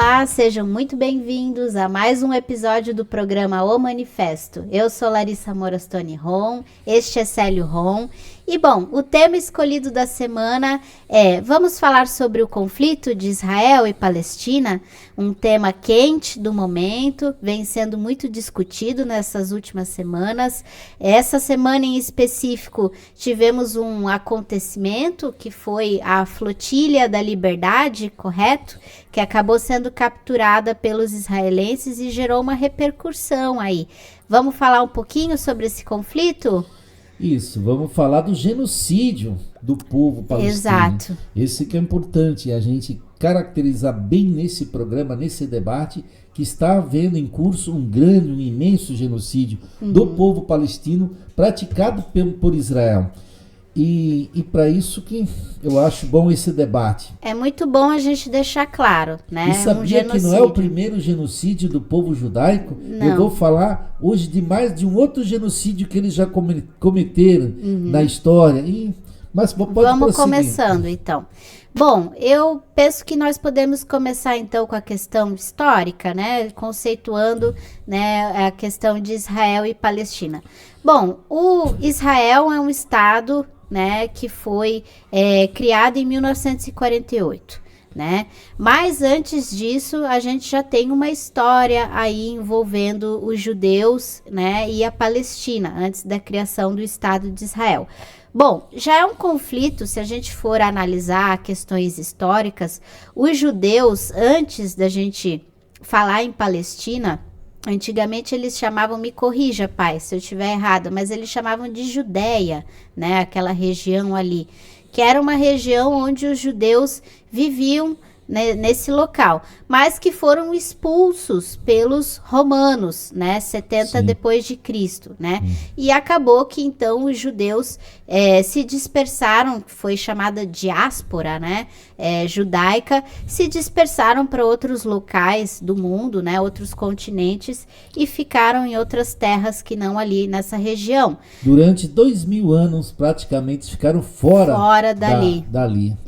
Olá, sejam muito bem-vindos a mais um episódio do programa O Manifesto. Eu sou Larissa Morastoni Ron, este é Célio Ron. E bom, o tema escolhido da semana vamos falar sobre o conflito de Israel e Palestina, um tema quente do momento, vem sendo muito discutido nessas últimas semanas. Essa semana em específico tivemos um acontecimento que foi a Flotilha da Liberdade, correto? Que acabou sendo capturada pelos israelenses e gerou uma repercussão aí. Vamos falar um pouquinho sobre esse conflito? Isso, vamos falar do genocídio do povo palestino. Exato. Esse que é importante a gente caracterizar bem nesse programa, nesse debate, que está havendo em curso um grande, um imenso genocídio do povo palestino praticado por Israel. E para isso que eu acho bom esse debate. É muito bom a gente deixar claro, né? E sabia que não é o primeiro genocídio do povo judaico? Não. Eu vou falar hoje de mais de um outro genocídio que eles já cometeram na história. Mas pode Vamos prosseguir. Começando então. Bom, eu penso que nós podemos começar então com a questão histórica, né? Conceituando, né, a questão de Israel e Palestina. Bom, o Israel é um estado, né, que foi criado em 1948, né? Mas antes disso, a gente já tem uma história aí envolvendo os judeus, né, e a Palestina, antes da criação do Estado de Israel. Bom, já é um conflito, se a gente for analisar questões históricas, os judeus, antes da gente falar em Palestina, antigamente eles chamavam, me corrija, pai, se eu estiver errado, mas eles chamavam de Judéia, né, aquela região ali, que era uma região onde os judeus viviam, né, nesse local, mas que foram expulsos pelos romanos, né, 70 Sim. depois de Cristo, né, e acabou que então os judeus se dispersaram, foi chamada diáspora, né, judaica, se dispersaram para outros locais do mundo, né, outros continentes, e ficaram em outras terras que não ali nessa região. Durante 2000 anos, praticamente, ficaram fora dali.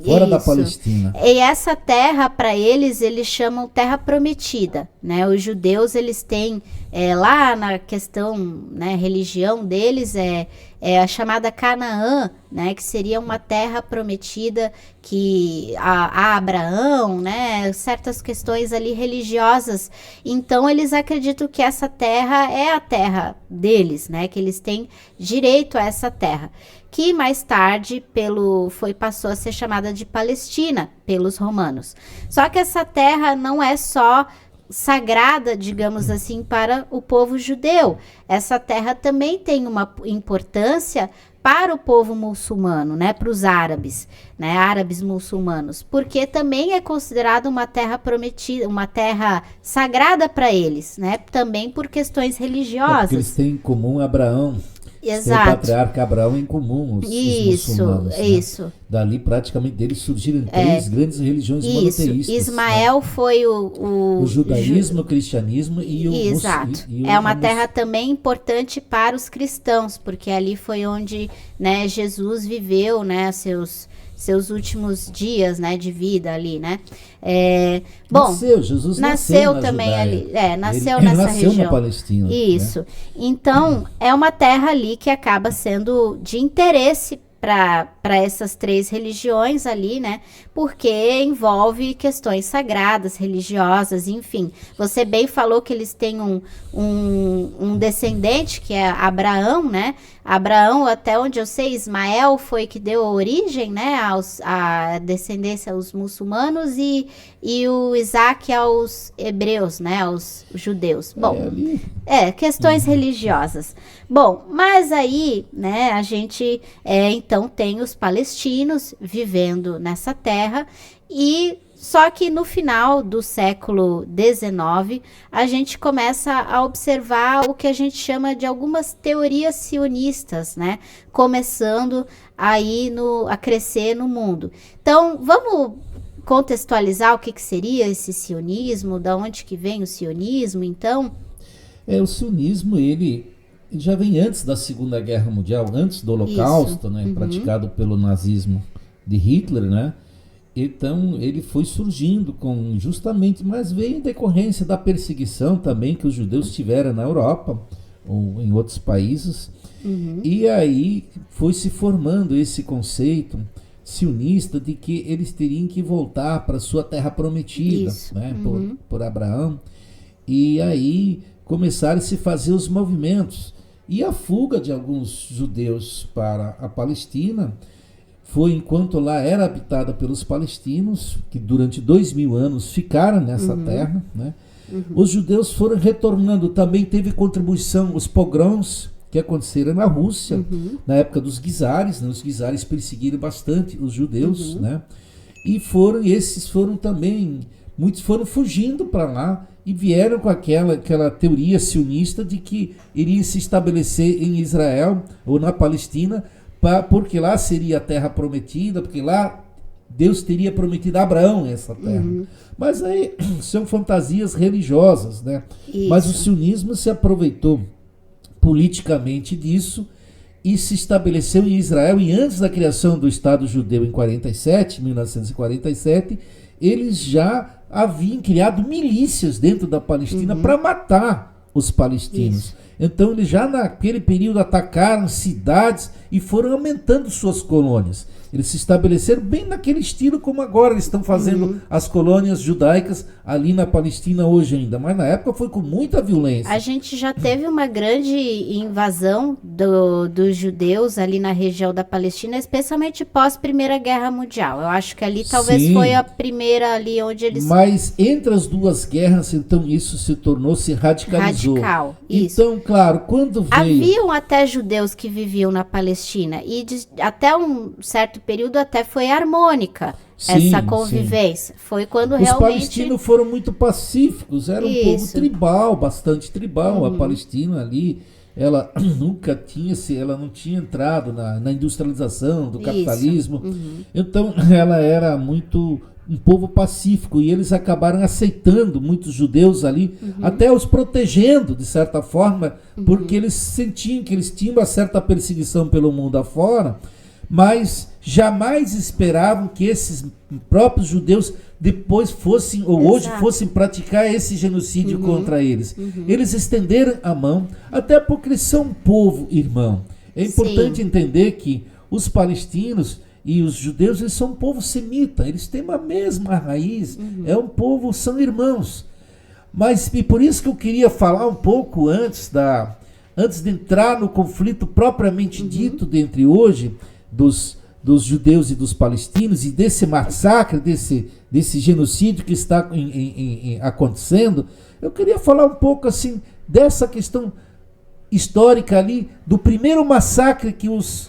Fora da Isso. Palestina. E essa terra, para eles chamam terra prometida, né? Os judeus, eles têm, lá na questão, né, religião deles, é a chamada Canaã, né, que seria uma terra prometida que a Abraão, né, certas questões ali religiosas. Então eles acreditam que essa terra é a terra deles, né, que eles têm direito a essa terra, que mais tarde passou a ser chamada de Palestina pelos romanos. Só que essa terra não é só sagrada, digamos assim, para o povo judeu. Essa terra também tem uma importância para o povo muçulmano, né, para os árabes, né, árabes muçulmanos, porque também é considerada uma terra prometida, uma terra sagrada para eles, né, também por questões religiosas. Porque eles têm em comum Abraão. Exato. Tem o patriarca Abraão em comum, os muçulmanos. Isso. Né? Dali, praticamente, deles surgiram três grandes religiões monoteístas. Ismael, né? Foi o judaísmo, o cristianismo e o Exato. É uma terra também importante para os cristãos, porque ali foi onde, né, Jesus viveu, né, seus últimos dias, né, de vida ali, né? Bom, Jesus nasceu também Judéia. Ali, nasceu ele nessa nasceu região. Na Palestina. Isso. Né? Então, é uma terra ali que acaba sendo de interesse para essas três religiões ali, né? Porque envolve questões sagradas, religiosas, enfim. Você bem falou que eles têm um descendente, que é Abraão, né? Abraão, até onde eu sei, Ismael foi que deu origem, né, à descendência aos muçulmanos e o Isaac aos hebreus, né, aos judeus. Bom, questões religiosas. Bom, mas aí, né, a gente então tem os palestinos vivendo nessa terra e só que no final do século XIX, a gente começa a observar o que a gente chama de algumas teorias sionistas, né? Começando aí a crescer no mundo. Então, vamos contextualizar o que seria esse sionismo, da onde que vem o sionismo, então? O sionismo, ele já vem antes da Segunda Guerra Mundial, antes do Holocausto, né? Praticado pelo nazismo de Hitler, né? Então ele foi surgindo justamente, mas veio em decorrência da perseguição também que os judeus tiveram na Europa ou em outros países. E aí foi se formando esse conceito sionista de que eles teriam que voltar para sua terra prometida, né, por Abraão. E aí começaram a se fazer os movimentos. E a fuga de alguns judeus para a Palestina foi enquanto lá era habitada pelos palestinos, que durante 2000 anos ficaram nessa terra, né? Os judeus foram retornando. Também teve contribuição os pogroms que aconteceram na Rússia, na época dos czares, né? Os czares perseguiram bastante os judeus, né? E esses foram também, muitos foram fugindo para lá e vieram com aquela teoria sionista de que iriam se estabelecer em Israel ou na Palestina, porque lá seria a terra prometida, porque lá Deus teria prometido a Abraão essa terra. Mas aí são fantasias religiosas, né? Mas o sionismo se aproveitou politicamente disso e se estabeleceu em Israel. E antes da criação do Estado judeu em 1947, eles já haviam criado milícias dentro da Palestina para matar os palestinos. Então eles já naquele período atacaram cidades e foram aumentando suas colônias. Eles se estabeleceram bem naquele estilo como agora eles estão fazendo as colônias judaicas ali na Palestina hoje ainda. Mas na época foi com muita violência. A gente já teve uma grande invasão dos judeus ali na região da Palestina, especialmente pós Primeira Guerra Mundial. Eu acho que ali talvez foi a primeira ali onde eles... Mas entre as duas guerras, então isso se radicalizou. Radical, isso. Então, claro, quando veio... Haviam até judeus que viviam na Palestina e até um certo período até foi harmônica essa convivência. Foi quando realmente... Os palestinos foram muito pacíficos, era um povo tribal, bastante tribal. A Palestina ali, ela nunca tinha, ela não tinha entrado na industrialização do capitalismo. Então ela era muito um povo pacífico e eles acabaram aceitando muitos judeus ali, até os protegendo de certa forma, porque eles sentiam que eles tinham uma certa perseguição pelo mundo afora, mas jamais esperavam que esses próprios judeus depois fossem, ou hoje fossem praticar esse genocídio contra eles. Eles estenderam a mão, até porque eles são um povo irmão. É importante entender que os palestinos e os judeus, eles são um povo semita, eles têm a mesma raiz, é um povo, são irmãos. Mas, e por isso que eu queria falar um pouco antes de entrar no conflito propriamente dito dentre hoje, dos judeus e dos palestinos, e desse massacre, desse genocídio que está acontecendo, eu queria falar um pouco assim dessa questão histórica ali, do primeiro massacre que os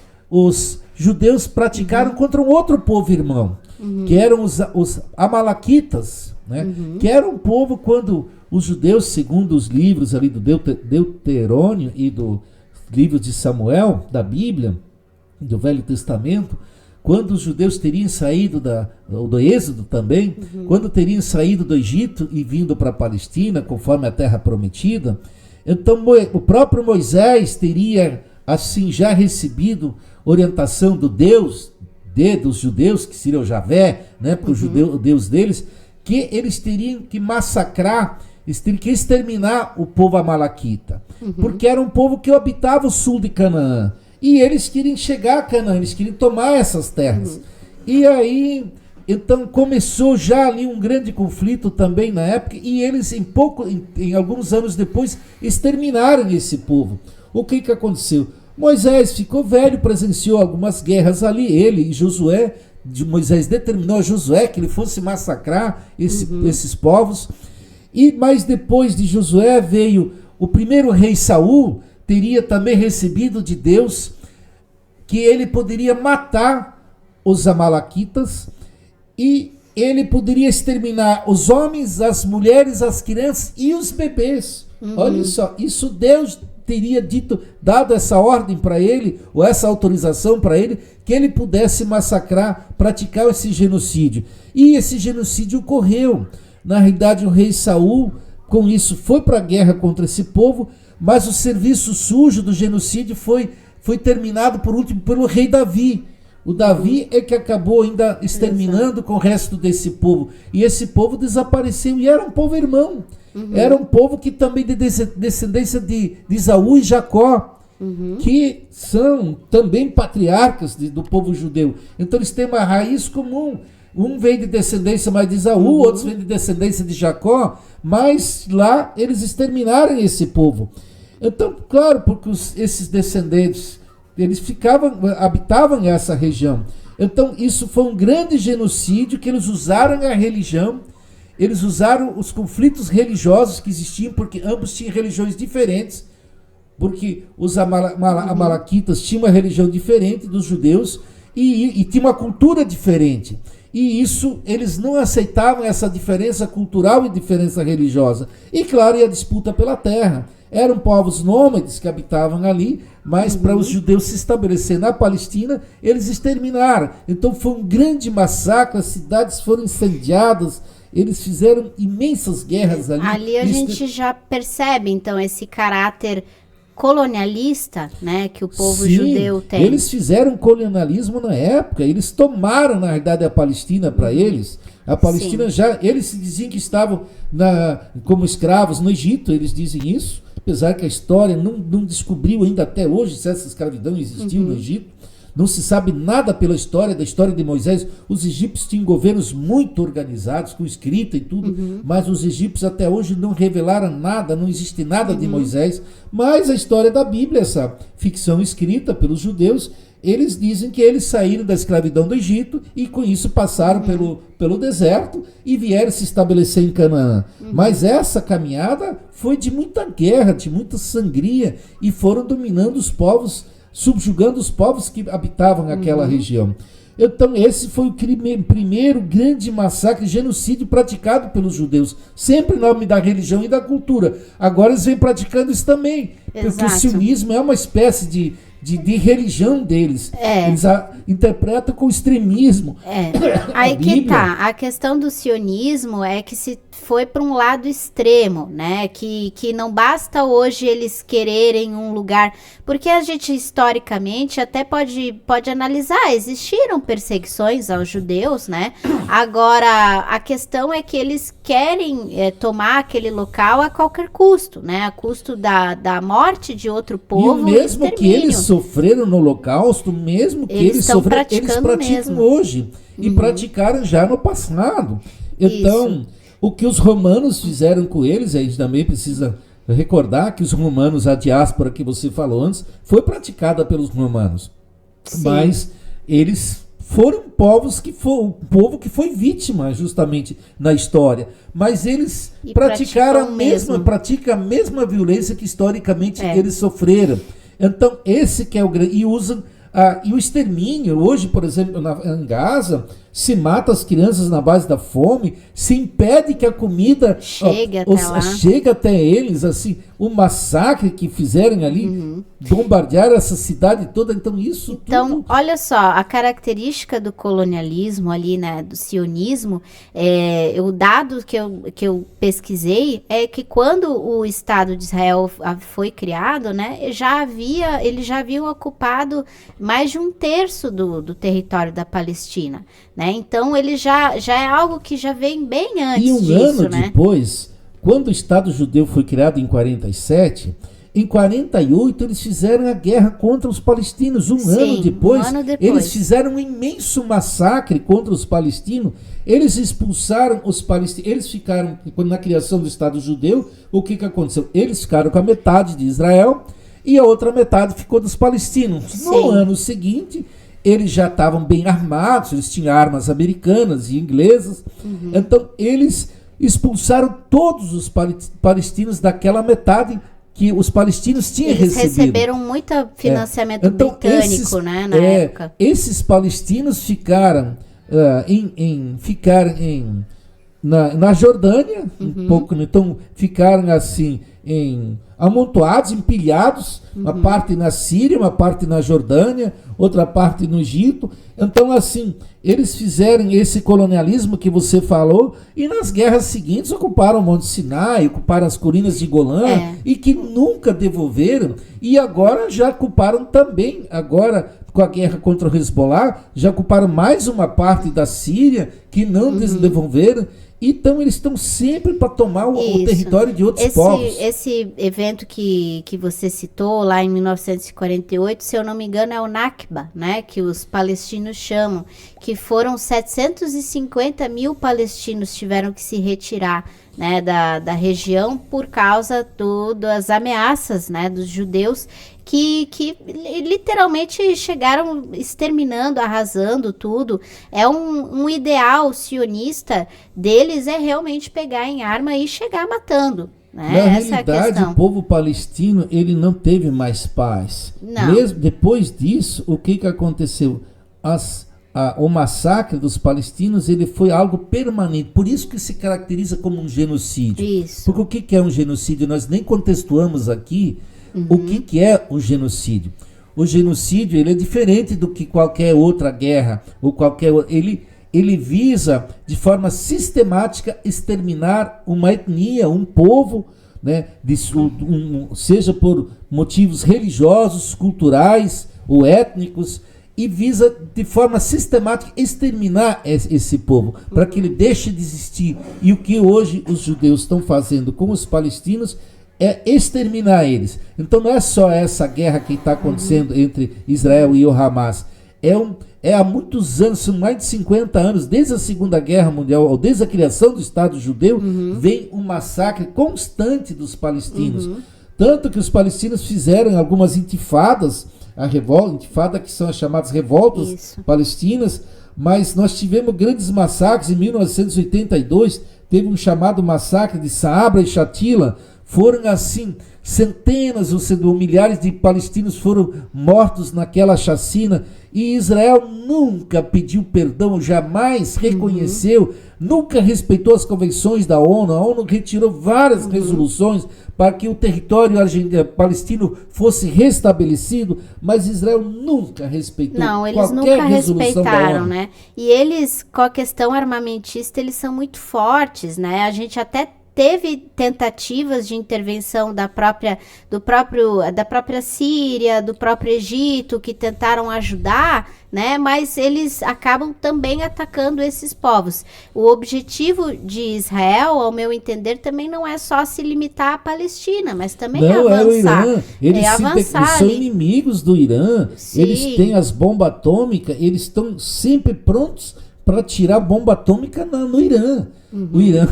judeus praticaram contra um outro povo irmão, que eram os amalequitas, né? Que era um povo quando os judeus, segundo os livros ali do Deuterônio e do livro de Samuel, da Bíblia, do Velho Testamento, quando os judeus teriam saído do Êxodo também, quando teriam saído do Egito e vindo para a Palestina, conforme a terra prometida, então o próprio Moisés teria assim já recebido orientação do Deus dos judeus, que seria o Javé, né, porque o Deus deles, que eles teriam que massacrar, eles teriam que exterminar o povo amalequita, porque era um povo que habitava o sul de Canaã. E eles queriam chegar a Canaã, eles queriam tomar essas terras. E aí, então começou já ali um grande conflito também na época, e eles em alguns anos depois exterminaram esse povo. O que aconteceu? Moisés ficou velho, presenciou algumas guerras ali, ele e Josué. Moisés determinou a Josué que ele fosse massacrar esses povos. Mas depois de Josué veio o primeiro rei Saul, teria também recebido de Deus que ele poderia matar os amalequitas e ele poderia exterminar os homens, as mulheres, as crianças e os bebês. Olha só, isso Deus teria dado essa ordem para ele, ou essa autorização para ele, que ele pudesse massacrar, praticar esse genocídio. E esse genocídio ocorreu. Na realidade, o rei Saul, com isso, foi para a guerra contra esse povo, mas o serviço sujo do genocídio foi terminado, por último, pelo rei Davi. O Davi é que acabou ainda exterminando com o resto desse povo. E esse povo desapareceu. E era um povo irmão. Era um povo que também de descendência de Esaú e Jacó. Que são também patriarcas do povo judeu. Então eles têm uma raiz comum. Um vem de descendência mais de Esaú, outros vêm de descendência de Jacó. Mas lá eles exterminaram esse povo. Então, claro, porque esses descendentes... eles habitavam essa região. Então, isso foi um grande genocídio que eles usaram a religião, eles usaram os conflitos religiosos que existiam, porque ambos tinham religiões diferentes, porque os amalequitas tinham uma religião diferente dos judeus e tinham uma cultura diferente. E isso, eles não aceitavam essa diferença cultural e diferença religiosa. E, claro, a disputa pela terra. Eram povos nômades que habitavam ali, mas para os judeus se estabelecer na Palestina, eles exterminaram. Então foi um grande massacre, as cidades foram incendiadas, eles fizeram imensas guerras ali. Ali a gente já percebe, então, esse caráter colonialista, né, que o povo judeu tem. Eles fizeram colonialismo na época, eles tomaram, na verdade, a Palestina para eles. A Palestina eles se diziam que estavam como escravos no Egito, eles dizem isso. Apesar que a história não descobriu ainda até hoje se essa escravidão existiu no Egito. Não se sabe nada da história de Moisés. Os egípcios tinham governos muito organizados, com escrita e tudo, mas os egípcios até hoje não revelaram nada, não existe nada de Moisés. Mas a história da Bíblia, essa ficção escrita pelos judeus, eles dizem que eles saíram da escravidão do Egito e com isso passaram pelo deserto e vieram se estabelecer em Canaã. Mas essa caminhada foi de muita guerra, de muita sangria, e foram dominando os povos, subjugando os povos que habitavam aquela região. Então esse foi o primeiro grande massacre, genocídio praticado pelos judeus, sempre em nome da religião e da cultura. Agora eles vêm praticando isso também, porque o sionismo é uma espécie de religião deles. Eles interpretam com extremismo. Aí que tá. A questão do sionismo é que se foi para um lado extremo, né? Que não basta hoje eles quererem um lugar, porque a gente historicamente até pode analisar, existiram perseguições aos judeus, né? Agora a questão é que eles querem tomar aquele local a qualquer custo, né? A custo da morte de outro povo. E o mesmo que eles sofreram no Holocausto, mesmo que eles sofreram, eles praticam hoje e praticaram já no passado. Então, o que os romanos fizeram com eles, a gente também precisa recordar que os romanos, a diáspora que você falou antes, foi praticada pelos romanos. Mas eles foram um povo que foi vítima justamente na história. Mas eles praticam a mesma violência que historicamente eles sofreram. Então, esse que é o grande... E o extermínio, hoje, por exemplo, em Gaza, se mata as crianças na base da fome, se impede que a comida chegue até eles, assim, o massacre que fizeram ali, bombardearam essa cidade toda, então isso tudo... Olha só, a característica do colonialismo ali, né, do sionismo, o dado que eu pesquisei é que quando o Estado de Israel foi criado, né, eles já haviam ocupado mais de 1/3 do território da Palestina, né? Então ele já é algo que já vem bem antes disso, E ano depois, quando o Estado judeu foi criado em 47, em 48 eles fizeram a guerra contra os palestinos. Um ano depois, eles fizeram um imenso massacre contra os palestinos. Eles expulsaram os palestinos. Eles ficaram, na criação do Estado judeu, o que aconteceu? Eles ficaram com a metade de Israel e a outra metade ficou dos palestinos. No ano seguinte, eles já estavam bem armados, eles tinham armas americanas e inglesas. Então, eles expulsaram todos os palestinos daquela metade que os palestinos tinham recebido. Eles receberam muito financiamento britânico, né, na época. Esses palestinos ficaram na Jordânia, um pouco, então ficaram assim amontoados, empilhados, uma parte na Síria, uma parte na Jordânia, outra parte no Egito. Então, assim, eles fizeram esse colonialismo que você falou, e nas guerras seguintes ocuparam o Monte Sinai, ocuparam as colinas de Golã, e que nunca devolveram, e agora já ocuparam também, agora com a guerra contra o Hezbollah, já ocuparam mais uma parte da Síria, que não devolveram. Então eles estão sempre para tomar o território de outros povos. Esse evento que você citou lá em 1948, se eu não me engano, é o Nakba, né? Que os palestinos chamam, que foram 750 mil palestinos tiveram que se retirar, né, da região por causa das ameaças, né, dos judeus que literalmente chegaram exterminando, arrasando tudo. É um ideal sionista deles, é realmente pegar em arma e chegar matando. Né? Na Essa realidade, o povo palestino ele não teve mais paz. Não. Mesmo depois disso, o que aconteceu? O massacre dos palestinos ele foi algo permanente. Por isso que se caracteriza como um genocídio. Isso. Porque o que é um genocídio? Nós nem contextuamos aqui o que é o genocídio. O genocídio ele é diferente do que qualquer outra guerra ou qualquer ele visa de forma sistemática exterminar uma etnia, um povo, né, seja por motivos religiosos, culturais ou étnicos, e visa de forma sistemática exterminar esse povo, para que ele deixe de existir. E o que hoje os judeus estão fazendo com os palestinos é exterminar eles. Então não é só essa guerra que está acontecendo entre Israel e o Hamas. Há muitos anos, são mais de 50 anos, desde a Segunda Guerra Mundial, ou desde a criação do Estado judeu, vem um massacre constante dos palestinos. Tanto que os palestinos fizeram algumas intifadas, intifada que são as chamadas revoltas palestinas, mas nós tivemos grandes massacres. Em 1982 teve um chamado massacre de Saabra e Shatila. Foram assim, centenas ou milhares de palestinos foram mortos naquela chacina, e Israel nunca pediu perdão, jamais reconheceu, nunca respeitou as convenções da ONU. A ONU retirou várias resoluções para que o território palestino fosse restabelecido, mas Israel nunca respeitou qualquer resolução da ONU. Né? E eles, com a questão armamentista, eles são muito fortes, né? A gente até teve tentativas de intervenção da própria Síria, do próprio Egito, que tentaram ajudar, né? Mas eles acabam também atacando esses povos. O objetivo de Israel, ao meu entender, também não é só se limitar à Palestina, mas também avançar. É o Irã. Eles são inimigos do Irã. Sim. Eles têm as bombas atômicas, eles estão sempre prontos para tirar bomba atômica no Irã. O Irã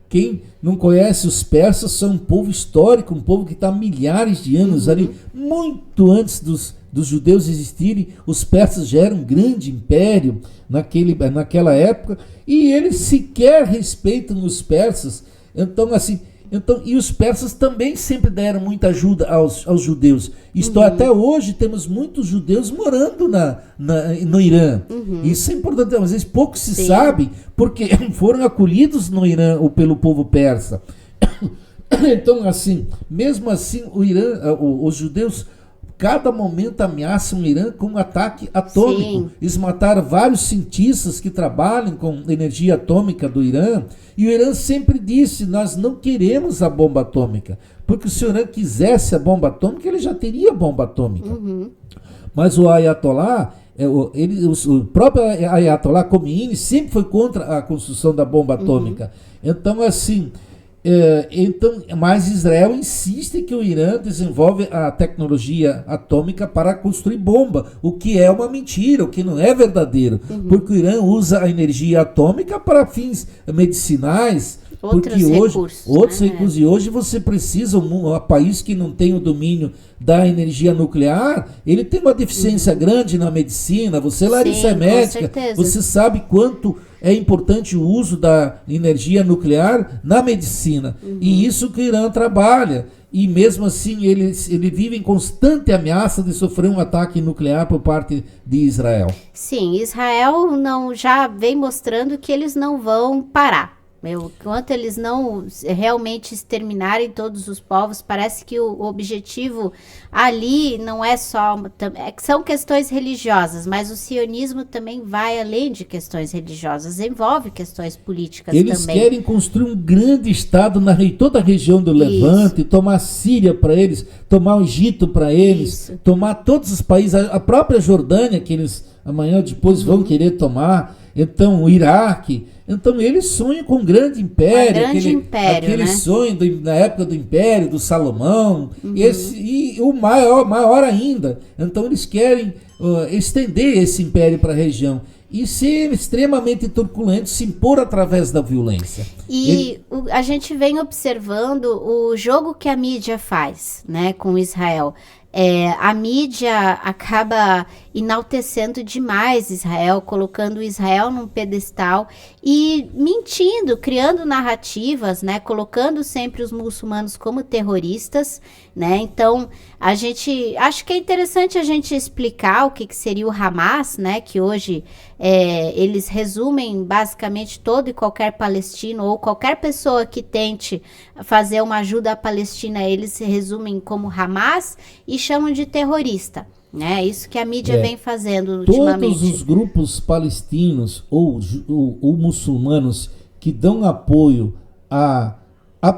quem não conhece, os persas são um povo histórico, um povo que está há milhares de anos ali, muito antes dos judeus existirem. Os persas já eram um grande império naquela época, e eles sequer respeitam os persas. E os persas também sempre deram muita ajuda aos judeus. Até hoje temos muitos judeus morando no Irã. Isso é importante, às vezes pouco se sabe, porque foram acolhidos no Irã pelo povo persa. Então, assim, mesmo assim, o Irã, os judeus, cada momento ameaçam o Irã com um ataque atômico. Eles mataram vários cientistas que trabalham com energia atômica do Irã. E o Irã sempre disse: nós não queremos a bomba atômica. Porque se o Irã quisesse a bomba atômica, ele já teria a bomba atômica. Mas o Ayatollah, o próprio Ayatollah Khomeini sempre foi contra a construção da bomba atômica. Então, assim... mas Israel insiste que o Irã desenvolve a tecnologia atômica para construir bomba, o que é uma mentira, o que não é verdadeiro, porque o Irã usa a energia atômica para fins medicinais, outros recursos. E hoje você precisa, um país que não tem o domínio da energia nuclear, ele tem uma deficiência grande na medicina. Você, Larissa, é médica, você sabe quanto é importante o uso da energia nuclear na medicina. E isso que o Irã trabalha. E mesmo assim ele vive em constante ameaça de sofrer um ataque nuclear por parte de Israel. Sim, Israel já vem mostrando que eles não vão parar. Enquanto eles não realmente exterminarem todos os povos, parece que o objetivo ali não é só... são questões religiosas, mas o sionismo também vai além de questões religiosas, envolve questões políticas eles também. Querem construir um grande estado toda a região do Levante, tomar a Síria para eles, tomar o Egito para eles, tomar todos os países, a própria Jordânia, que eles amanhã ou depois vão querer tomar, então o Iraque. Então eles sonham com um grande império, aquele né? sonho na época do Império, do Salomão, e o maior ainda. Então eles querem estender esse império para a região e ser extremamente truculento, se impor através da violência. E a gente vem observando o jogo que a mídia faz, né, com Israel. A mídia acaba enaltecendo demais Israel, colocando Israel num pedestal e mentindo, criando narrativas, né, colocando sempre os muçulmanos como terroristas, né? Então, acho que é interessante a gente explicar o que seria o Hamas, né, que hoje eles resumem basicamente todo e qualquer palestino ou qualquer pessoa que tente fazer uma ajuda à Palestina, eles se resumem como Hamas e chamam de terrorista. Isso que a mídia vem fazendo ultimamente. Todos os grupos palestinos ou muçulmanos que dão apoio à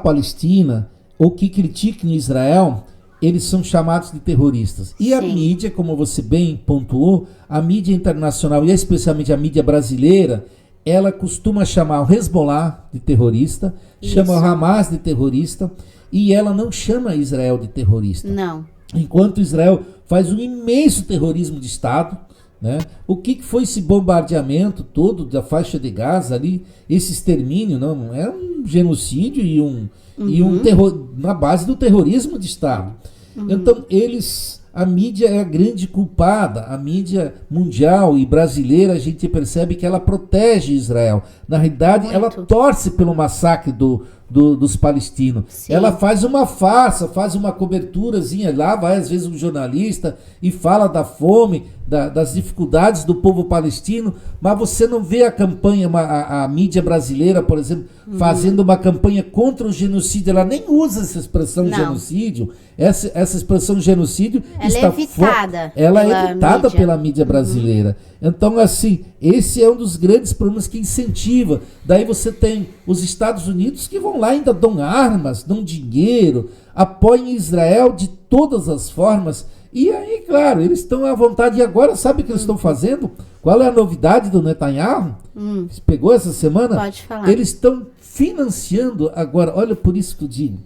Palestina ou que criticam Israel, eles são chamados de terroristas. E a mídia, como você bem pontuou, a mídia internacional e especialmente a mídia brasileira, ela costuma chamar o Hezbollah de terrorista, chama o Hamas de terrorista, e ela não chama Israel de terrorista. Não. Enquanto Israel faz um imenso terrorismo de Estado, né? O que foi esse bombardeamento todo da faixa de Gaza ali, esse extermínio, não é um genocídio e um terror na base do terrorismo de Estado. Então a mídia é a grande culpada, a mídia mundial e brasileira, a gente percebe que ela protege Israel. Na realidade, ela torce pelo massacre dos palestinos. Sim. Ela faz uma farsa, faz uma coberturazinha lá, vai às vezes um jornalista e fala da fome, das dificuldades do povo palestino, mas você não vê a campanha, a mídia brasileira, por exemplo, fazendo uma campanha contra o genocídio. Ela nem usa essa expressão genocídio. Essa expressão genocídio ela é evitada pela mídia brasileira. Então, assim, esse é um dos grandes problemas que incentiva. Daí você tem os Estados Unidos que vão lá, ainda dão armas, dão dinheiro, apoiam Israel de todas as formas. E aí, claro, eles estão à vontade. E agora, sabe o que eles estão fazendo? Qual é a novidade do Netanyahu? Você pegou essa semana? Pode falar. Eles estão financiando agora, olha, por isso que eu digo,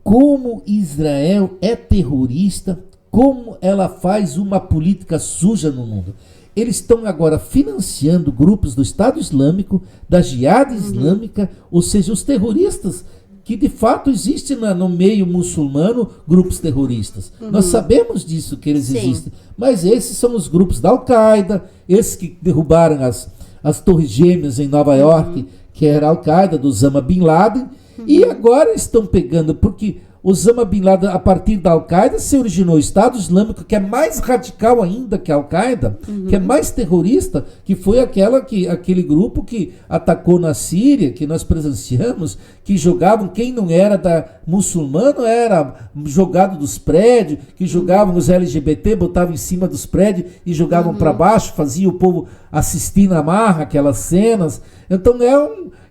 como Israel é terrorista, como ela faz uma política suja no mundo. Eles estão agora financiando grupos do Estado Islâmico, da Jihad Islâmica, ou seja, os terroristas que de fato existem no meio muçulmano, grupos terroristas. Nós sabemos disso, que eles existem. Mas esses são os grupos da Al-Qaeda, esses que derrubaram as Torres Gêmeas em Nova York, que era a Al-Qaeda, do Osama Bin Laden, e agora estão pegando, porque Osama Bin Laden, a partir da Al-Qaeda, se originou o Estado Islâmico, que é mais radical ainda que a Al-Qaeda, que é mais terrorista, que foi aquele grupo que atacou na Síria, que nós presenciamos, que jogavam, quem não era muçulmano era jogado dos prédios, que jogavam os LGBT, botavam em cima dos prédios e jogavam para baixo, fazia o povo assistir na marra, aquelas cenas. Então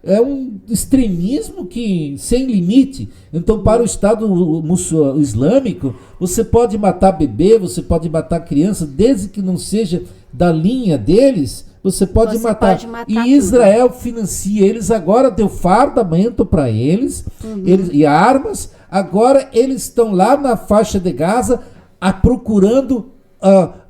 é um extremismo que sem limite. Então, para o Estado Islâmico, você pode matar bebê, você pode matar criança, desde que não seja da linha deles, você pode matar. E Israel financia eles, agora deu fardamento para eles, e armas. Agora eles estão lá na faixa de Gaza procurando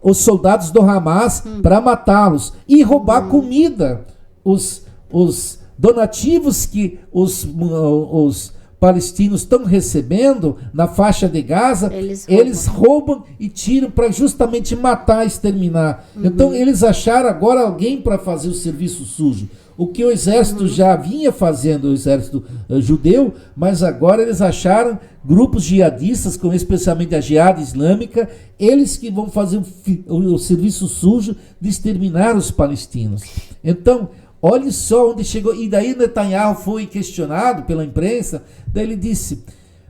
os soldados do Hamas para matá-los e roubar comida. Os donativos que os palestinos estão recebendo na faixa de Gaza, eles roubam e tiram para justamente matar, exterminar. Então eles acharam agora alguém para fazer o serviço sujo. O que o exército já vinha fazendo, o exército judeu, mas agora eles acharam grupos jihadistas, como especialmente a Jihad Islâmica, eles que vão fazer o serviço sujo de exterminar os palestinos. Então, Olhe só onde chegou. E daí Netanyahu foi questionado pela imprensa, daí ele disse,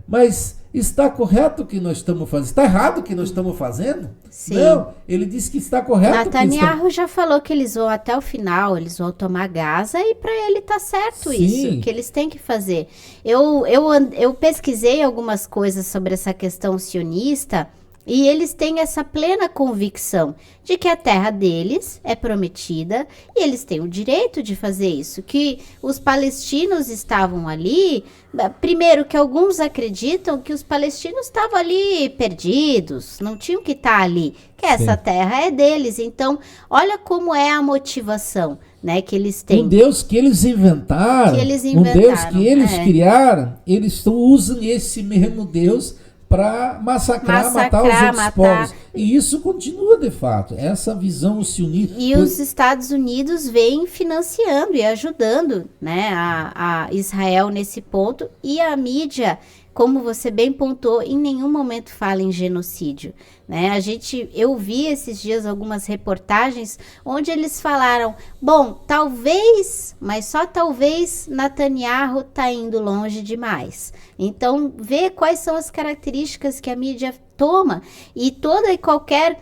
mas está correto o que nós estamos fazendo? Está errado o que nós estamos fazendo? Sim. Não, ele disse que está correto. Netanyahu já falou que eles vão até o final, eles vão tomar Gaza e para ele tá certo. Sim. Isso, que eles têm que fazer. Eu pesquisei algumas coisas sobre essa questão sionista e eles têm essa plena convicção de que a terra deles é prometida e eles têm o direito de fazer isso, que os palestinos estavam ali, primeiro que alguns acreditam que os palestinos estavam ali perdidos, não tinham que estar ali, que essa terra é deles. Então, olha como é a motivação, né, que eles têm. Um Deus que eles inventaram, um Deus que eles criaram, eles usam esse mesmo Deus para matar os outros povos. E isso continua de fato. Essa visão sionista. E os Estados Unidos vêm financiando e ajudando, né, a Israel nesse ponto. E a mídia, como você bem pontuou, em nenhum momento fala em genocídio, né? Eu vi esses dias algumas reportagens onde eles falaram, bom, talvez, mas só talvez Netanyahu está indo longe demais. Então, vê quais são as características que a mídia toma e toda e qualquer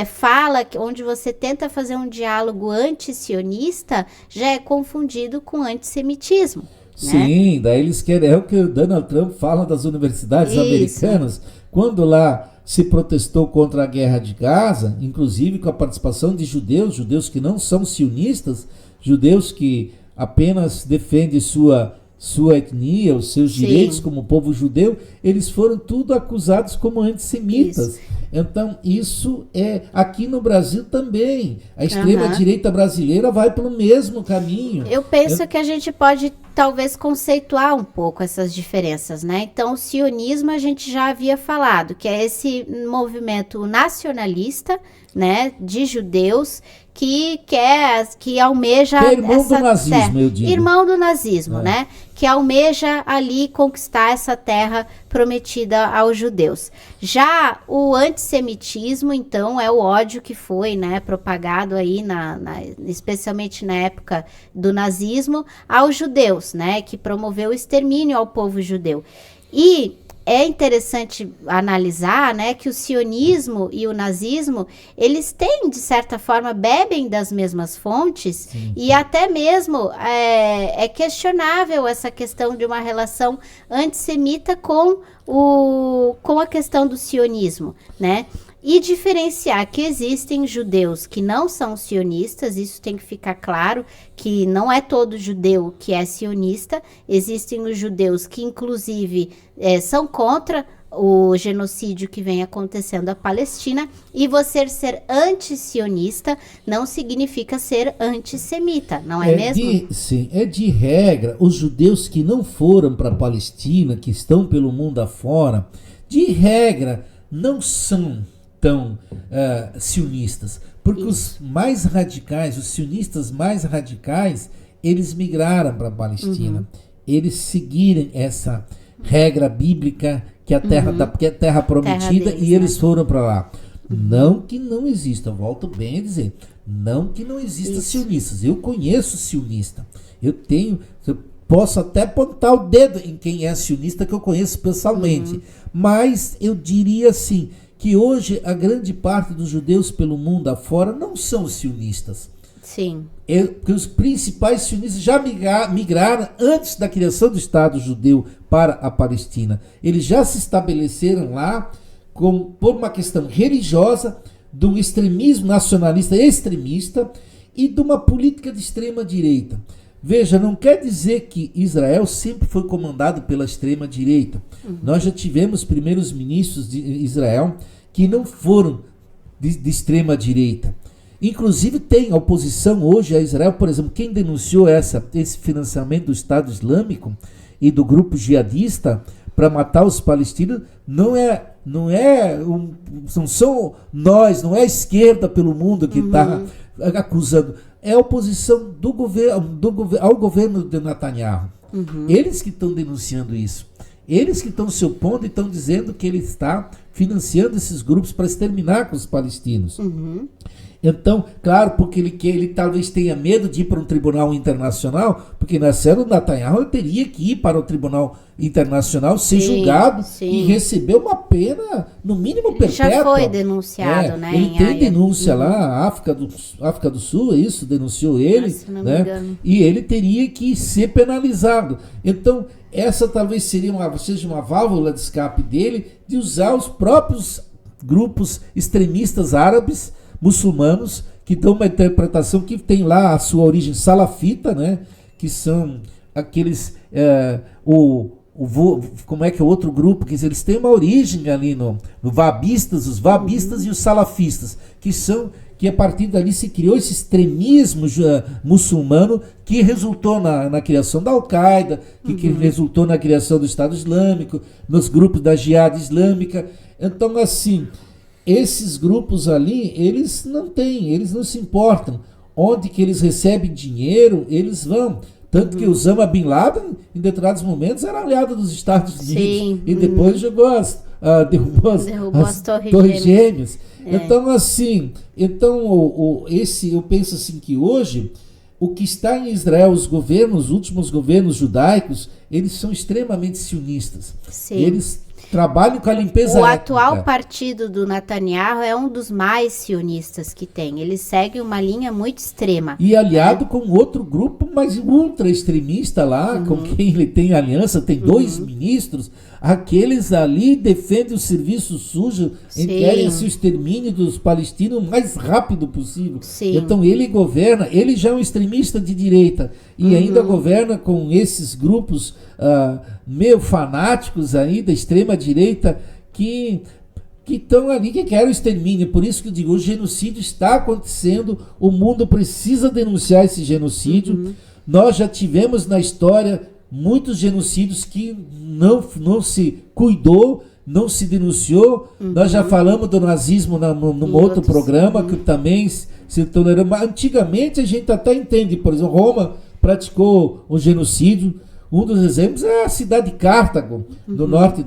fala onde você tenta fazer um diálogo anti-sionista já é confundido com antissemitismo. Sim, daí eles querem, é o que o Donald Trump fala das universidades americanas, quando lá se protestou contra a guerra de Gaza, inclusive com a participação de judeus que não são sionistas, judeus que apenas defendem sua etnia, os seus direitos como povo judeu, eles foram tudo acusados como antissemitas. Então, isso é aqui no Brasil também. A extrema-direita brasileira vai pelo mesmo caminho. Eu penso que a gente pode, talvez, conceituar um pouco essas diferenças, né? Então, o sionismo a gente já havia falado, que é esse movimento nacionalista, né, de judeus, que almeja que é irmão do nazismo, eu digo. Irmão do nazismo, né? Que almeja ali conquistar essa terra prometida aos judeus. Já o antissemitismo, então, é o ódio que foi, né, propagado aí, especialmente na época do nazismo, aos judeus, né, que promoveu o extermínio ao povo judeu. E é interessante analisar, né, que o sionismo e o nazismo, eles têm, de certa forma, bebem das mesmas fontes. E até mesmo é questionável essa questão de uma relação antissemita com a questão do sionismo, né? E diferenciar que existem judeus que não são sionistas, isso tem que ficar claro, que não é todo judeu que é sionista, existem os judeus que inclusive são contra o genocídio que vem acontecendo na Palestina, e você ser anti-sionista não significa ser antissemita, não é mesmo? Sim, é de regra, os judeus que não foram para a Palestina, que estão pelo mundo afora, de regra não são tão sionistas, porque os mais radicais, os sionistas mais radicais, eles migraram para a Palestina, eles seguiram essa regra bíblica que a terra que é terra prometida, terra deles, e eles foram para lá. Não que não exista, volto bem a dizer, não que não exista sionistas. Eu conheço sionista, eu posso até apontar o dedo em quem é sionista que eu conheço pessoalmente, mas eu diria assim, que hoje a grande parte dos judeus pelo mundo afora não são sionistas. Sim. Porque os principais sionistas já migraram antes da criação do Estado judeu para a Palestina. Eles já se estabeleceram lá por uma questão religiosa, de um extremismo nacionalista extremista e de uma política de extrema direita. Veja, não quer dizer que Israel sempre foi comandado pela extrema direita. Nós já tivemos primeiros ministros de Israel que não foram de extrema direita. Inclusive tem oposição hoje a Israel, por exemplo, quem denunciou esse financiamento do Estado Islâmico e do grupo jihadista para matar os palestinos, não são nós, não é a esquerda pelo mundo que está acusando. É a oposição ao governo de Netanyahu. Eles que estão denunciando isso. Eles que estão se opondo e estão dizendo que ele está financiando esses grupos para exterminar com os palestinos. Uhum. Então, claro, porque ele talvez tenha medo de ir para um tribunal internacional, porque na cena do Netanyahu ele teria que ir para o tribunal internacional, ser julgado e receber uma pena, no mínimo, perpétua. Já foi denunciado, né? Ele tem denúncia lá, a África do Sul, isso, denunciou ele, se não me né? engano. E ele teria que ser penalizado. Então, essa talvez seja uma válvula de escape dele, de usar os próprios grupos extremistas árabes, muçulmanos, que dão uma interpretação que tem lá a sua origem salafita, né? Que são aqueles como é que é o outro grupo, quer dizer, eles têm uma origem ali no Wahhabistas, os Wahhabistas e os salafistas, que a partir dali se criou esse extremismo muçulmano que resultou na criação da Al-Qaeda, que resultou na criação do Estado Islâmico, nos grupos da Jihad Islâmica. Então, assim, esses grupos ali, eles não se importam. Onde que eles recebem dinheiro, eles vão. Tanto que Osama Bin Laden, em determinados momentos, era aliado dos Estados Unidos. Sim. E depois derrubou as torres gêmeas. Então, assim, eu penso assim que hoje, o que está em Israel, os últimos governos judaicos, eles são extremamente sionistas. Sim. Eles trabalham com a limpeza étnica. O atual partido do Netanyahu é um dos mais sionistas que tem. Ele segue uma linha muito extrema. E aliado com outro grupo, mas ultra extremista lá, com quem ele tem aliança, tem 2 ministros. Aqueles ali defendem o serviço sujo e querem o extermínio dos palestinos o mais rápido possível. Sim. Então ele governa, ele já é um extremista de direita e ainda governa com esses grupos meio fanáticos aí da extrema direita que estão ali, que querem o extermínio. Por isso que eu digo, o genocídio está acontecendo, o mundo precisa denunciar esse genocídio. Nós já tivemos na história muitos genocídios que não se cuidou, não se denunciou. Nós já falamos do nazismo num outro programa, que também se tolerou. Mas antigamente a gente até entende, por exemplo, Roma praticou o genocídio. Um dos exemplos é a cidade de Cartago, do norte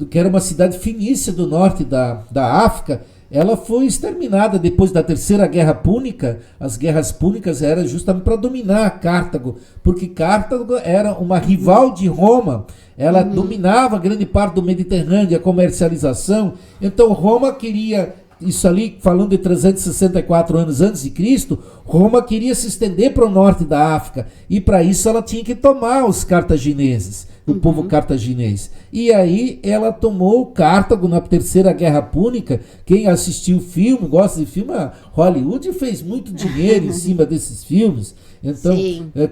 que era uma cidade fenícia do norte da África. Ela foi exterminada depois da Terceira Guerra Púnica. As guerras púnicas eram justamente para dominar Cartago, porque Cartago era uma rival de Roma. Ela dominava grande parte do Mediterrâneo, a comercialização. Então Roma queria, isso ali falando de 364 anos antes de Cristo, Roma queria se estender para o norte da África, e para isso ela tinha que tomar os cartagineses, o povo cartaginês. E aí ela tomou Cartago na Terceira Guerra Púnica. Quem assistiu o filme, gosta de filme, a Hollywood fez muito dinheiro em cima desses filmes. Então,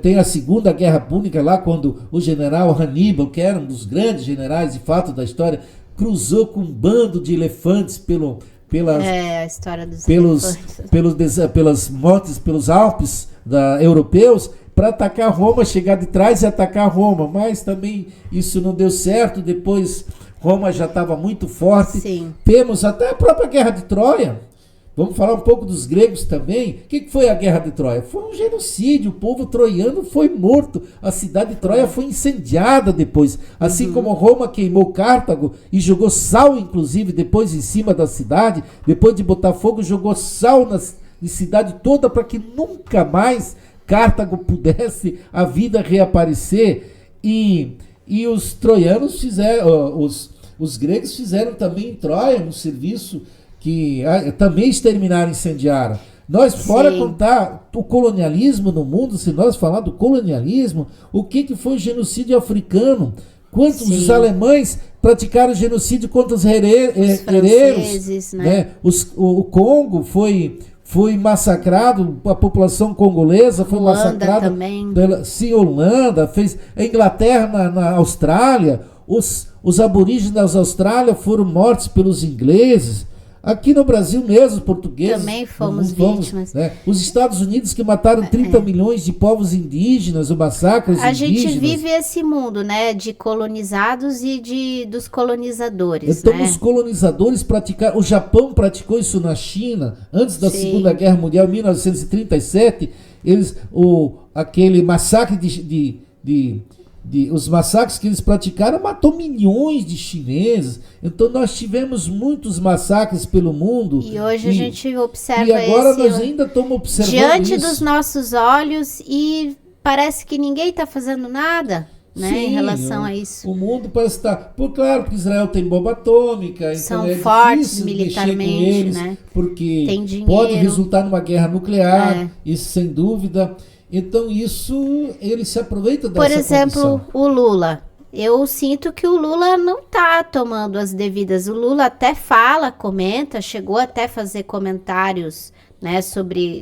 tem a Segunda Guerra Púnica lá, quando o general Hannibal, que era um dos grandes generais de fato da história, cruzou com um bando de elefantes a história dos elefantes. pelas montes, pelos Alpes europeus, para atacar Roma, chegar de trás e atacar Roma. Mas também isso não deu certo. Depois Roma já estava muito forte. Sim. Temos até a própria Guerra de Troia. Vamos falar um pouco dos gregos também. O que foi a Guerra de Troia? Foi um genocídio. O povo troiano foi morto. A cidade de Troia foi incendiada depois. Assim como Roma queimou Cartago e jogou sal, inclusive, depois em cima da cidade. Depois de botar fogo, jogou sal na cidade toda para que nunca mais Cartago pudesse a vida reaparecer. E os troianos fizeram, os gregos fizeram também em Troia um serviço que também exterminaram e incendiaram. Nós, fora contar o colonialismo no mundo, se nós falar do colonialismo, o que foi o genocídio africano? Quantos os alemães praticaram genocídio contra os herreiros? Né? O Congo foi massacrado, a população congolesa foi massacrada. Também. Holanda, fez a Inglaterra na Austrália, os aborígenes da Austrália foram mortos pelos ingleses. Aqui no Brasil mesmo, os portugueses... Também fomos vítimas. Né? Os Estados Unidos, que mataram 30 milhões de povos indígenas, o massacre aos indígenas. A gente vive esse mundo, né, de colonizados e dos colonizadores. Então, né? os colonizadores praticaram... O Japão praticou isso na China, antes da Segunda Guerra Mundial, em 1937. Aquele massacre os massacres que eles praticaram matou milhões de chineses. Então nós tivemos muitos massacres pelo mundo. E hoje a gente observa e agora nós ainda estamos observando diante isso dos nossos olhos e parece que ninguém está fazendo nada, né, Sim, em relação a isso. O mundo parece estar... Claro que Israel tem bomba atômica, São então é fortes difícil militarmente, mexer com eles, né? Porque tem dinheiro, pode resultar numa guerra nuclear, isso sem dúvida. Então isso, ele se aproveita dessa Por exemplo, condição. o Lula. Eu sinto que o Lula não está tomando as devidas. O Lula até fala, comenta, chegou até a fazer comentários, né,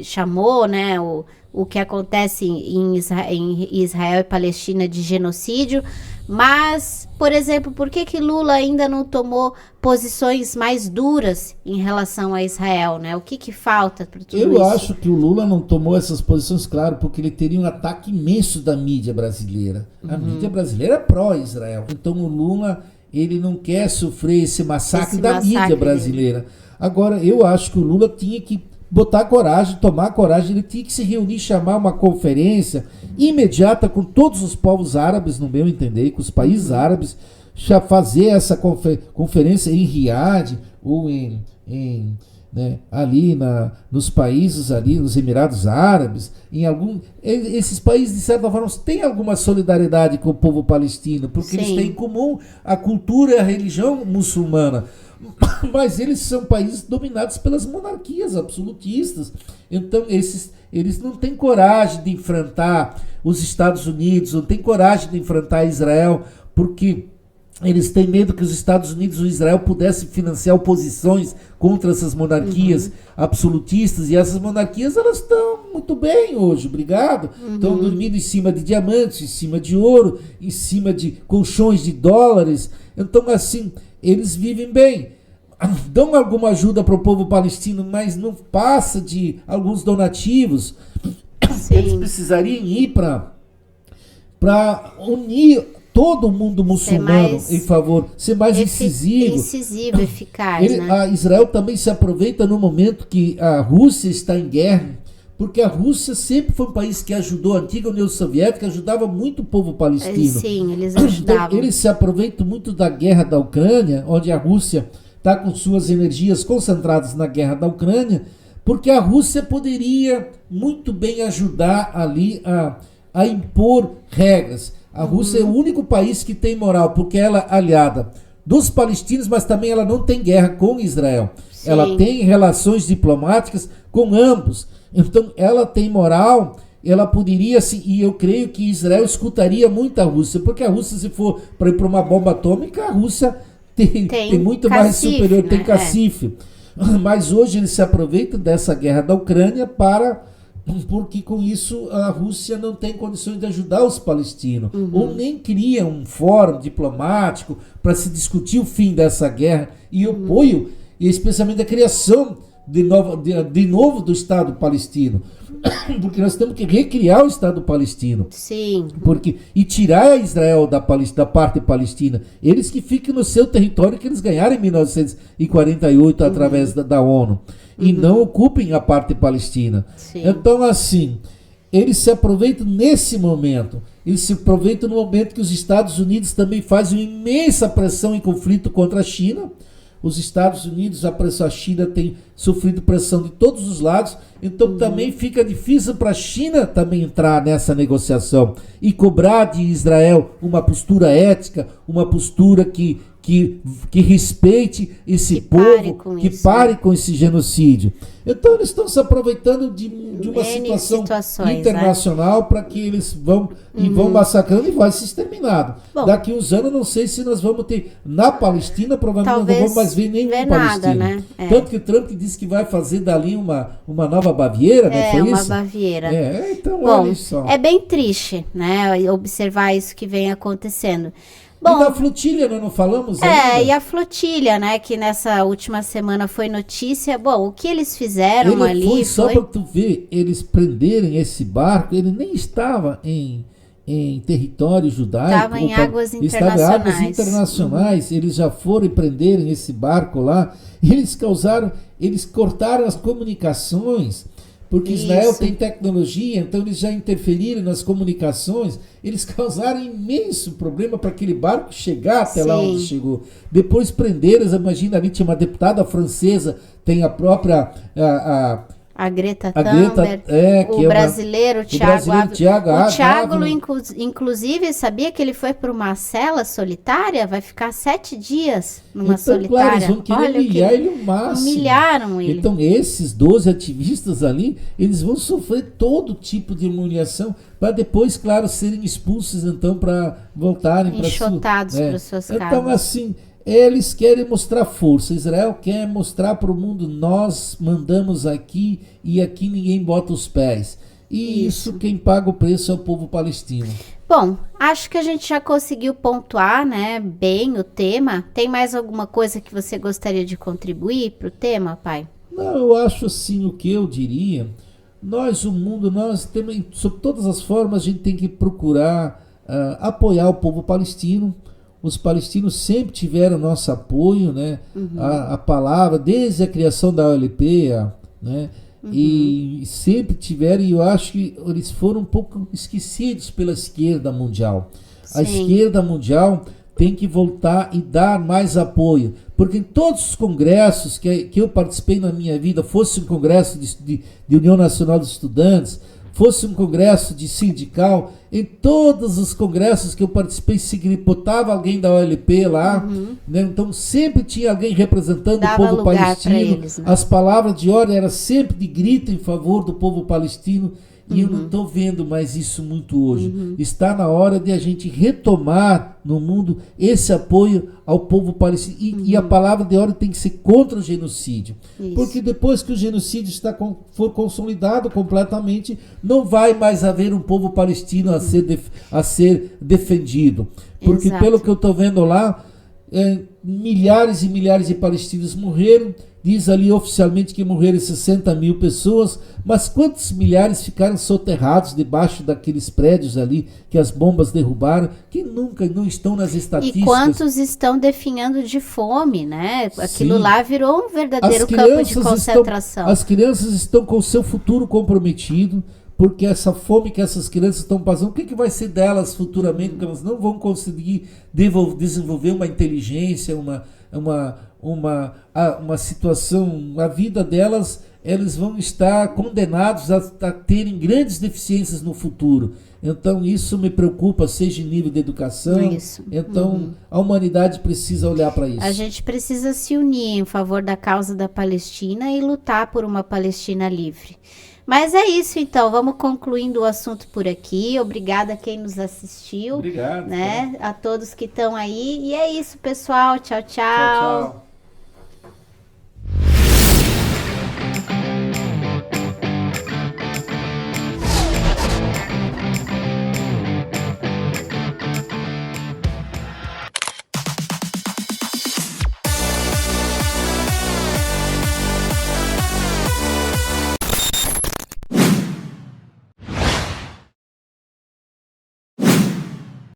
chamou, né, o que acontece em Israel e Palestina de genocídio. Mas, por exemplo, por que Lula ainda não tomou posições mais duras em relação a Israel, né? O que falta para tudo isso? Eu acho que o Lula não tomou essas posições, claro, porque ele teria um ataque imenso da mídia brasileira. A mídia brasileira é pró-Israel. Então o Lula, ele não quer sofrer esse massacre da mídia brasileira. Dele. Agora, eu acho que o Lula tinha que botar coragem, tomar coragem, ele tinha que se reunir, chamar uma conferência imediata com todos os povos árabes, no meu entender, com os países árabes, já fazer essa conferência em Riad ou ali nos países ali, nos Emirados Árabes, esses países de certa forma têm alguma solidariedade com o povo palestino, porque eles têm em comum a cultura e a religião muçulmana. Mas eles são países dominados pelas monarquias absolutistas. Então eles não têm coragem de enfrentar os Estados Unidos, não têm coragem de enfrentar Israel, porque eles têm medo que os Estados Unidos ou Israel pudessem financiar oposições contra essas monarquias absolutistas. E essas monarquias, elas estão muito bem hoje, obrigado. Estão dormindo em cima de diamantes, em cima de ouro, em cima de colchões de dólares. Então, assim, eles vivem bem. Dão alguma ajuda para o povo palestino, mas não passa de alguns donativos. Sim. Eles precisariam ir para unir todo o mundo muçulmano em favor, ser mais incisivo. Incisivo, eficaz, né? A Israel também se aproveita no momento que a Rússia está em guerra, porque a Rússia sempre foi um país que ajudou, a antiga União Soviética ajudava muito o povo palestino. Sim, eles ajudavam. Então, eles se aproveitam muito da guerra da Ucrânia, onde a Rússia está com suas energias concentradas na guerra da Ucrânia, porque a Rússia poderia muito bem ajudar ali a impor regras. A Rússia é o único país que tem moral, porque ela é aliada dos palestinos, mas também ela não tem guerra com Israel. Sim. Ela tem relações diplomáticas com ambos. Então ela tem moral, ela poderia, e eu creio que Israel escutaria muito a Rússia, porque a Rússia, se for para ir para uma bomba atômica, a Rússia tem muito cacife, mais superior, né? Tem cacife. Mas hoje eles se aproveitam dessa guerra da Ucrânia porque com isso a Rússia não tem condições de ajudar os palestinos, ou nem cria um fórum diplomático para se discutir o fim dessa guerra e o apoio, e especialmente a criação de novo do Estado palestino. Porque nós temos que recriar o Estado palestino. Sim. E tirar Israel da parte palestina. Eles que ficam no seu território que eles ganharam em 1948 através da ONU. E não ocupem a parte palestina. Sim. Então, assim, eles se aproveitam nesse momento. Eles se aproveitam no momento que os Estados Unidos também fazem uma imensa pressão em conflito contra a China. Os Estados Unidos, a China tem sofrido pressão de todos os lados, então também fica difícil para a China também entrar nessa negociação e cobrar de Israel uma postura ética, uma postura que respeite esse povo, que pare com esse genocídio. Então eles estão se aproveitando de uma situação internacional, né? Para que eles vão massacrando e vai se exterminando. Bom, daqui uns anos não sei se nós vamos ter na Palestina, provavelmente não vamos mais ver nenhum palestino. Né? Tanto que Trump disse que vai fazer dali uma nova Baviera, né? Foi uma isso? Baviera. Então bom, olha só. É bem triste, né? Observar isso que vem acontecendo. Bom, e da flotilha, nós não falamos ainda? E a flotilha, né, que nessa última semana foi notícia. Bom, o que eles fizeram ali só para tu ver, eles prenderem esse barco, ele nem estava em território judaico. Estava em águas internacionais. Estava em águas internacionais. Eles já foram e prenderem esse barco lá. Eles cortaram as comunicações Porque Israel Isso. tem tecnologia, então eles já interferiram nas comunicações, eles causaram imenso problema para aquele barco chegar até lá Sim. onde chegou. Depois prenderam, imagina ali, tinha uma deputada francesa, tem a própria... A Greta A Greta, Thunberg, que o é brasileiro Thiago brasileiro Ávila. Thiago O Thiago, Ávila. inclusive, sabia que ele foi para uma cela solitária? Vai ficar 7 dias numa Então, solitária. claro, eles vão querer Olha o que humilhar ele ao máximo. humilharam ele. Então, esses 12 ativistas ali, eles vão sofrer todo tipo de humilhação para depois, claro, serem expulsos, então, para voltarem para Enxotados para suas Então, casas. assim, eles querem mostrar força. Israel quer mostrar para o mundo, nós mandamos aqui e aqui ninguém bota os pés. E isso quem paga o preço é o povo palestino. Bom, acho que a gente já conseguiu pontuar, né, bem o tema. Tem mais alguma coisa que você gostaria de contribuir para o tema, pai? Não, eu acho assim, o que eu diria, nós, o mundo, nós temos, sob todas as formas, a gente tem que procurar apoiar o povo palestino. Os palestinos sempre tiveram nosso apoio, né? A palavra, desde a criação da OLP, né? E sempre tiveram, e eu acho que eles foram um pouco esquecidos pela esquerda mundial. A Sim. esquerda mundial tem que voltar e dar mais apoio, porque em todos os congressos que eu participei na minha vida, fosse um congresso de União Nacional dos Estudantes, fosse um congresso de sindical, em todos os congressos que eu participei, se botava alguém da OLP lá, né? Então sempre tinha alguém representando Dava o povo lugar pra palestino, eles, né? as palavras de ordem eram sempre de grito em favor do povo palestino, e eu não estou vendo mais isso muito hoje. Está na hora de a gente retomar no mundo esse apoio ao povo palestino. E a palavra de ordem tem que ser contra o genocídio. Isso. Porque depois que o genocídio for consolidado completamente, não vai mais haver um povo palestino a ser defendido. Porque Exato. pelo que eu estou vendo lá, milhares e milhares de palestinos morreram. Diz ali oficialmente que morreram 60 mil pessoas, mas quantos milhares ficaram soterrados debaixo daqueles prédios ali que as bombas derrubaram, que nunca não estão nas estatísticas. E quantos estão definhando de fome, né? Aquilo Sim. lá virou um verdadeiro campo de concentração. As crianças estão com o seu futuro comprometido, porque essa fome que essas crianças estão passando, o que vai ser delas futuramente? Porque elas não vão conseguir desenvolver uma inteligência, uma situação, a vida delas, eles vão estar condenados a terem grandes deficiências no futuro. Então isso me preocupa, seja em nível de educação. Isso. Então a humanidade precisa olhar para isso. A gente precisa se unir em favor da causa da Palestina e lutar por uma Palestina livre. Mas é isso, então. Vamos concluindo o assunto por aqui. Obrigada a quem nos assistiu. Obrigado. Né? A todos que estão aí. E é isso, pessoal. Tchau, tchau. Tchau, tchau.